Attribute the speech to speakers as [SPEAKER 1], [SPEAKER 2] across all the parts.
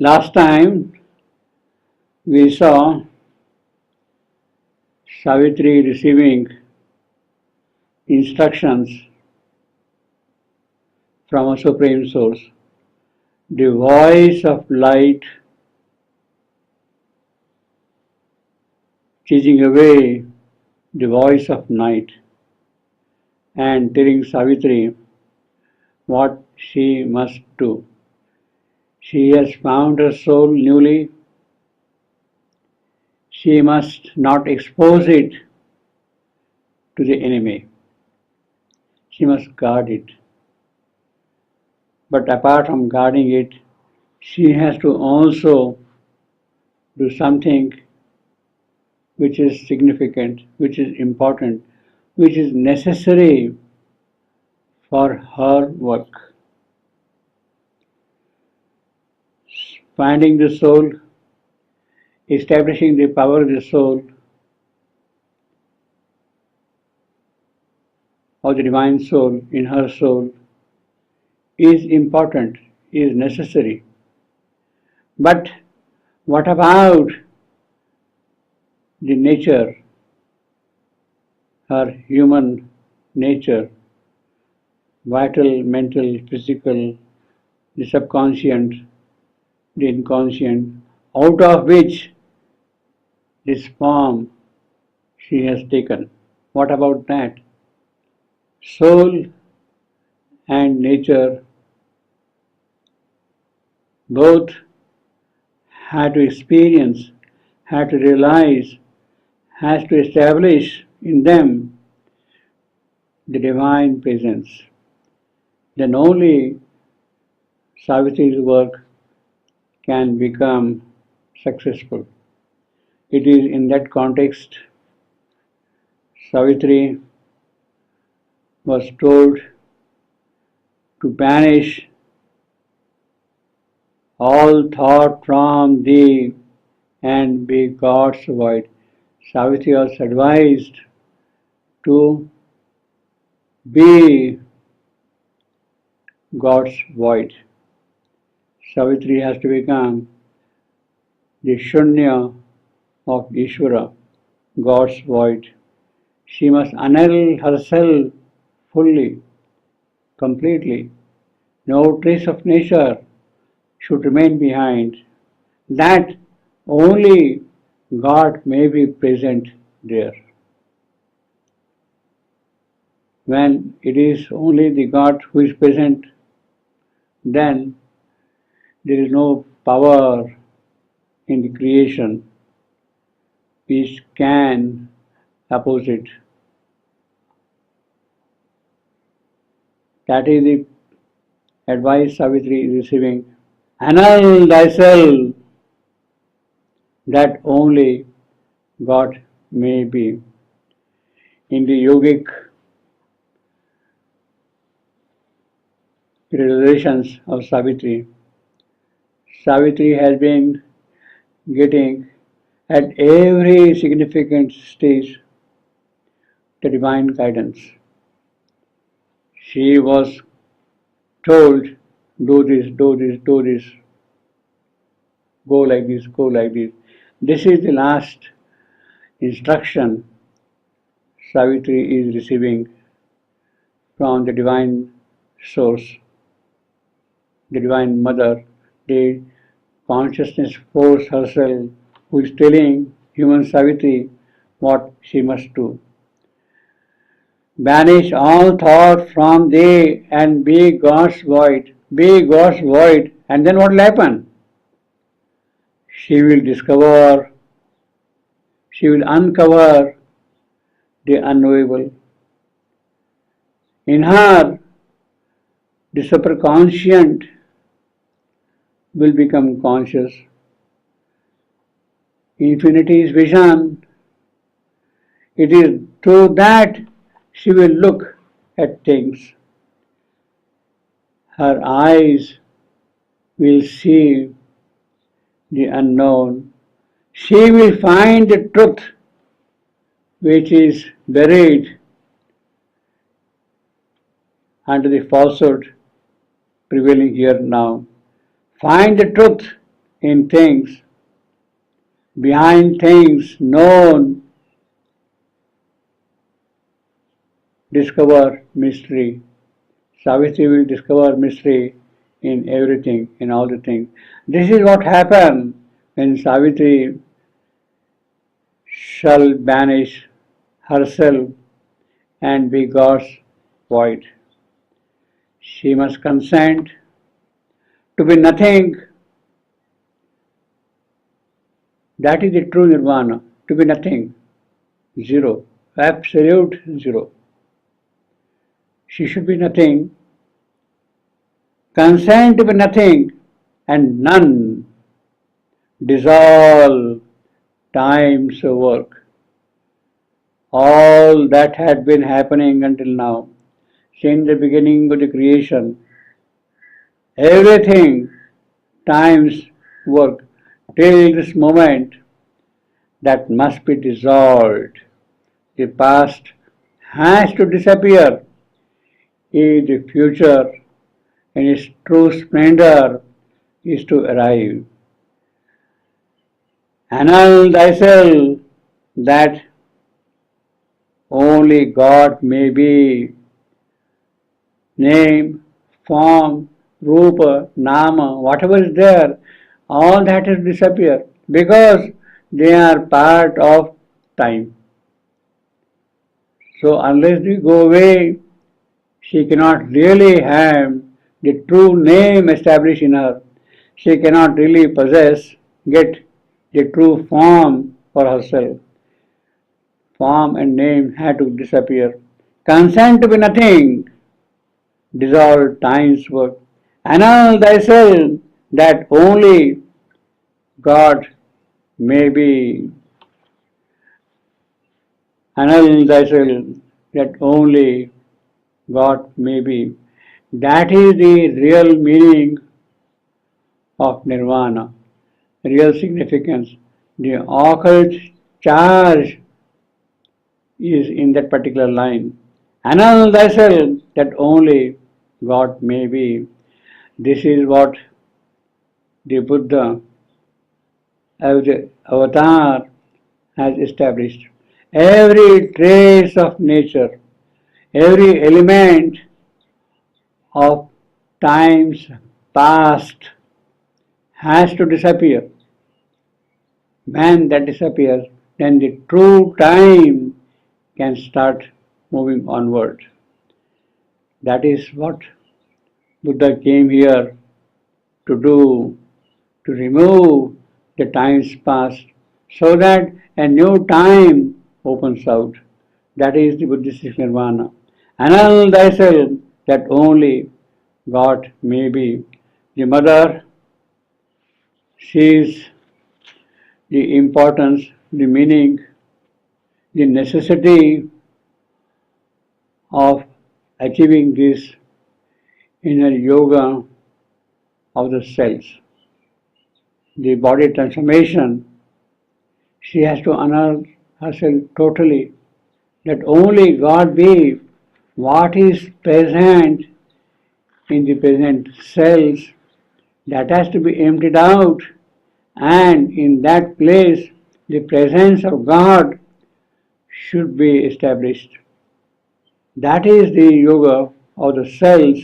[SPEAKER 1] Last time we saw Savitri receiving instructions from a supreme source, the voice of light chasing away the voice of night and telling Savitri what she must do. She has found her soul newly. She must not expose it to the enemy. She must guard it. But apart from guarding it, she has to also do something which is significant, which is important, which is necessary for her work. Finding the soul, establishing the power of the soul, or the divine soul in her soul is important, is necessary. But what about the nature, her human nature, vital, mental, physical, the subconscious, the inconscient, out of which this form she has taken? What about that? Soul and nature both had to experience, had to realize, has to establish in them the divine presence. Then only Savitri's work can become successful. It is in that context Savitri was told to banish all thought from thee and be God's void. Savitri was advised to be God's void. Savitri has to become the Shunya of Ishvara, God's void. She must annul herself fully, completely. No trace of nature should remain behind. That only God may be present there. When it is only the God who is present, then there is no power in the creation which can oppose it. That is the advice Savitri is receiving. Annul thyself, that only God may be. In the yogic realizations of Savitri, Savitri has been getting at every significant stage the divine guidance. She was told, do this, do this, do this, go like this, go like this. This is the last instruction Savitri is receiving from the divine source, the divine mother, the consciousness force herself who is telling human Savitri what she must do. Banish all thought from thee and be God's void. Be God's void. And then what will happen? She will discover, she will uncover the unknowable. In her, the superconscient will become conscious. Infinity's vision, it is through that she will look at things. Her eyes will see the unknown. She will find the truth which is buried under the falsehood prevailing here now. Find the truth in things, behind things known, discover mystery. Savitri will discover mystery in everything, in all the things. This is what happened when Savitri shall banish herself and be God's void. She must consent to be nothing. That is the true nirvana, to be nothing, zero, absolute zero. She should be nothing, consent to be nothing, and none, dissolve time's work. All that had been happening until now, since the beginning of the creation, everything, time's work, till this moment, that must be dissolved. The past has to disappear if the future in its true splendor is to arrive. Annul thyself that only God may be. Name, form, rupa, nama, whatever is there, all that has disappeared because they are part of time. So unless they go away, she cannot really have the true name established in her. She cannot really get the true form for herself. Form and name had to disappear. Consent to be nothing, dissolve time's work. Annul thyself that only God may be. Annul thyself that only God may be. That is the real meaning of nirvana, real significance. The occult charge is in that particular line. Annul thyself that only God may be. This is what the Buddha as the avatar has established. Every trace of nature, every element of times past has to disappear. When that disappears, then the true time can start moving onward. That is what Buddha came here to do, to remove the times past so that a new time opens out. That is the Buddhist nirvana. Annul thyself that only God may be. The mother sees the importance, the meaning, the necessity of achieving this inner yoga of the cells. The body transformation, she has to annul herself totally, that only God be what is present in the present cells, that has to be emptied out, and in that place the presence of God should be established. That is the yoga of the cells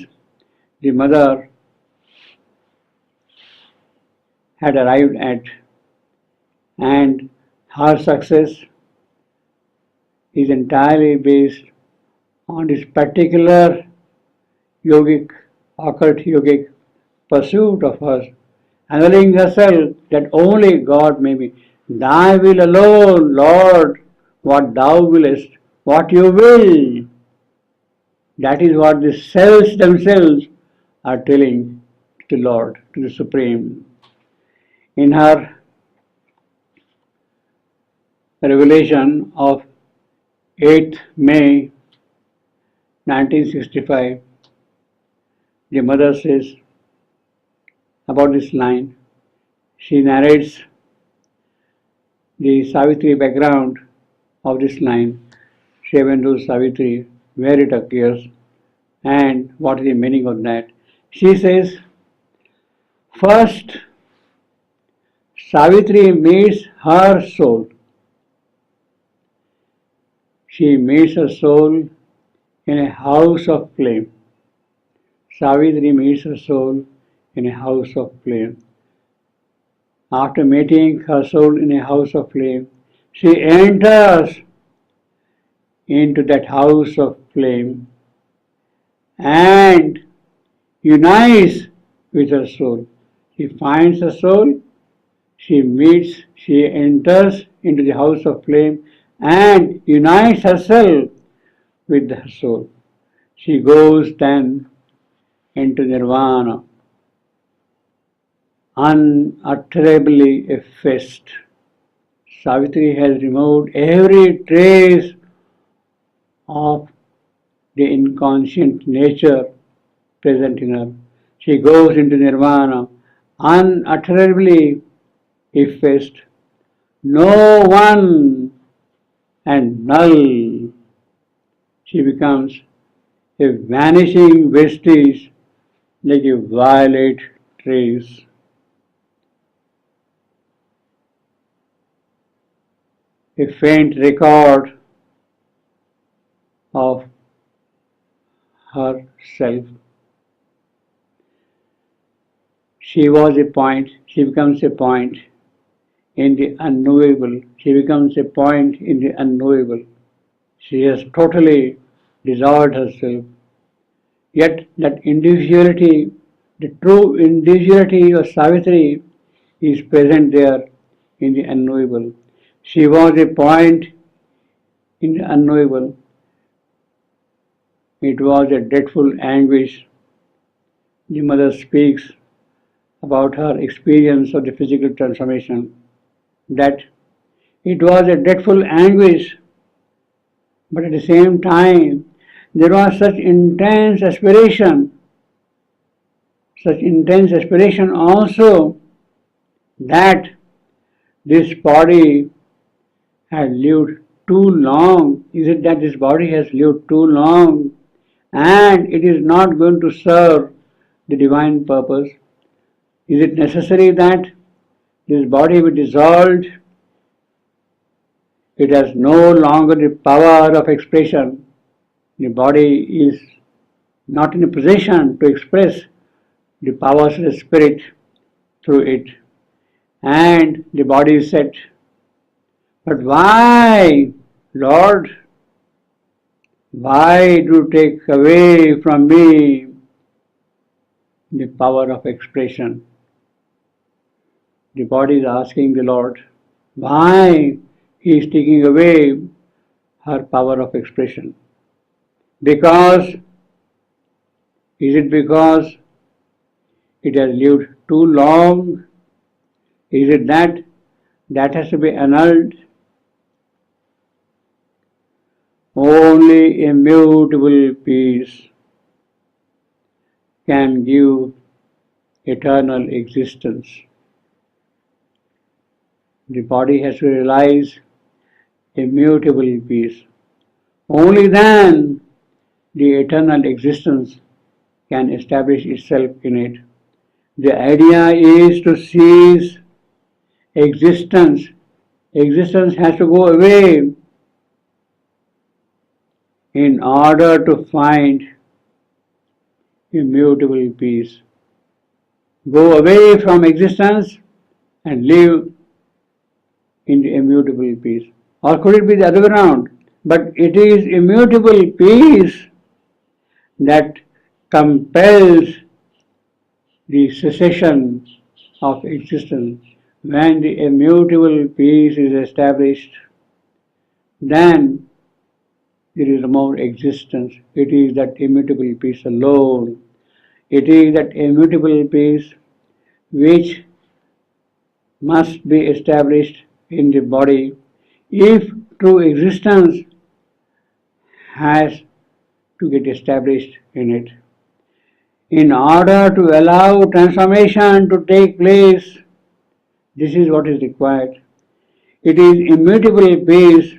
[SPEAKER 1] the mother had arrived at, and her success is entirely based on this particular yogic, occult yogic pursuit of hers, annulling herself that only God may be. Thy will alone, Lord, what thou willest, what you will. That is what the cells themselves are telling to the Lord, to the Supreme. In her revelation of 8th May 1965, the mother says about this line. She narrates the Savitri background of this line, Shivendu Savitri, where it occurs, and what is the meaning of that. She says, first, Savitri meets her soul. She meets her soul in a house of flame. Savitri meets her soul in a house of flame. After meeting her soul in a house of flame, she enters into that house of flame and unites with her soul. She finds her soul, she enters into the house of flame and unites herself with her soul. She goes then into nirvana, unutterably effaced. Savitri has removed every trace of the inconscient nature present in her. She goes into nirvana, unutterably effaced, no one and null. She becomes a vanishing vestige like a violet trace. A faint record of herself. She was a point, she becomes a point in the unknowable. She becomes a point in the unknowable. She has totally dissolved herself. Yet that individuality, the true individuality of Savitri is present there in the unknowable. She was a point in the unknowable. It was a dreadful anguish. The mother speaks about her experience of the physical transformation, that it was a dreadful anguish, but at the same time there was such intense aspiration also, that this body had lived too long. Is it that this body has lived too long and it is not going to serve the divine purpose? Is it necessary that this body be dissolved? It has no longer the power of expression. The body is not in a position to express the powers of the spirit through it. And the body is set. But why, Lord? Why do you take away from me the power of expression? The body is asking the Lord, why He is taking away her power of expression? Because, is it because it has lived too long? Is it that has to be annulled? Only immutable peace can give eternal existence. The body has to realize immutable peace. Only then the eternal existence can establish itself in it. The idea is to cease existence. Existence has to go away in order to find immutable peace. Go away from existence and live in the immutable peace. Or could it be the other way around? But it is immutable peace that compels the cessation of existence. When the immutable peace is established, then there is no more existence. It is that immutable peace alone. It is that immutable peace which must be established in the body if true existence has to get established in it. In order to allow transformation to take place, this is what is required. It is immutable peace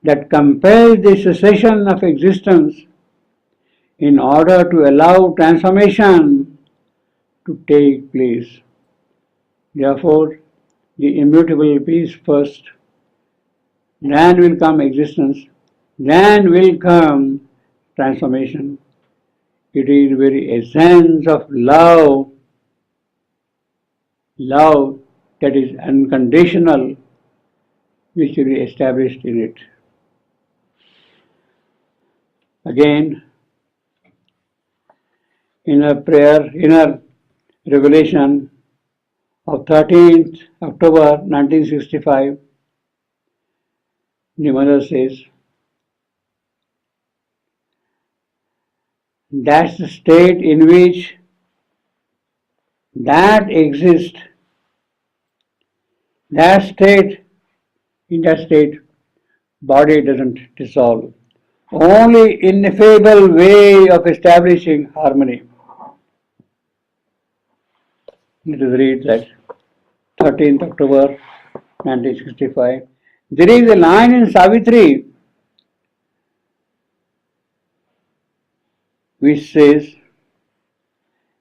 [SPEAKER 1] that compels the cessation of existence in order to allow transformation to take place. Therefore, the immutable peace first, then will come existence, then will come transformation. It is very essence of love, love that is unconditional, which will be established in it. Again, in a prayer, inner revelation of 13th October 1965, the mother says, that's the state in which that exists, that state, in that state, body doesn't dissolve. Only ineffable way of establishing harmony. Let us read that. 13th October 1965. There is a line in Savitri which says,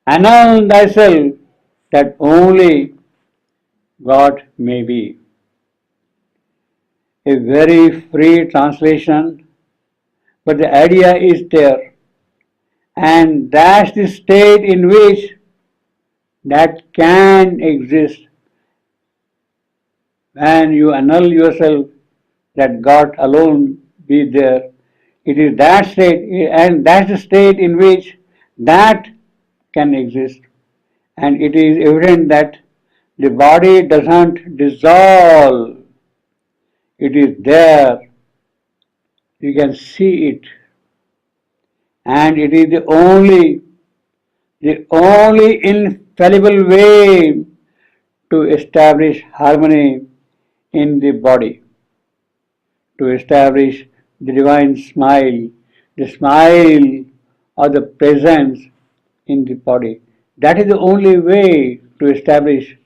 [SPEAKER 1] annul thyself that only God may be. A very free translation, but the idea is there. And that's the state in which that can exist. When you annul yourself that God alone be there, it is that state, and that's the state in which that can exist. And it is evident that the body doesn't dissolve. It is there. You can see it. And it is the only infallible way to establish harmony in the body, to establish the divine smile, the smile of the presence in the body. That is the only way to establish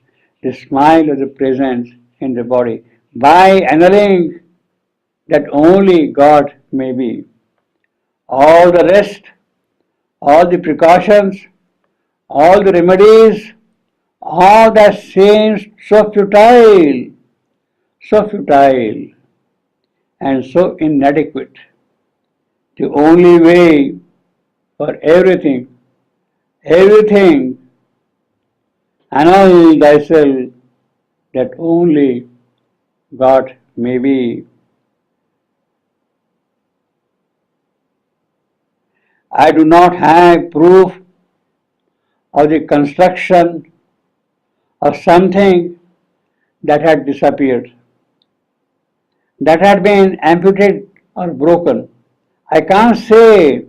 [SPEAKER 1] the smile of the presence in the body, by annulling that only God may be. All the rest, all the precautions, all the remedies, all that seems so futile and so inadequate. The only way for everything, annul thyself that only God may be. I do not have proof of the construction of something that had disappeared, that had been amputated or broken. I can't say,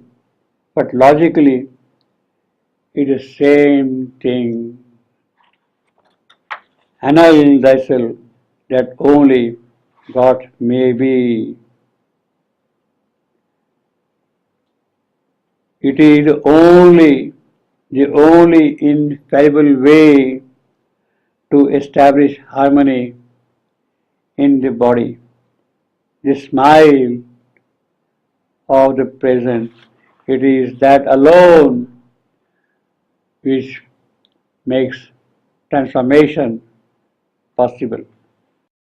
[SPEAKER 1] but logically it is the same thing. Annul thyself that only God may be. It is the only infallible way to establish harmony in the body. The smile of the present. It is that alone which makes transformation possible.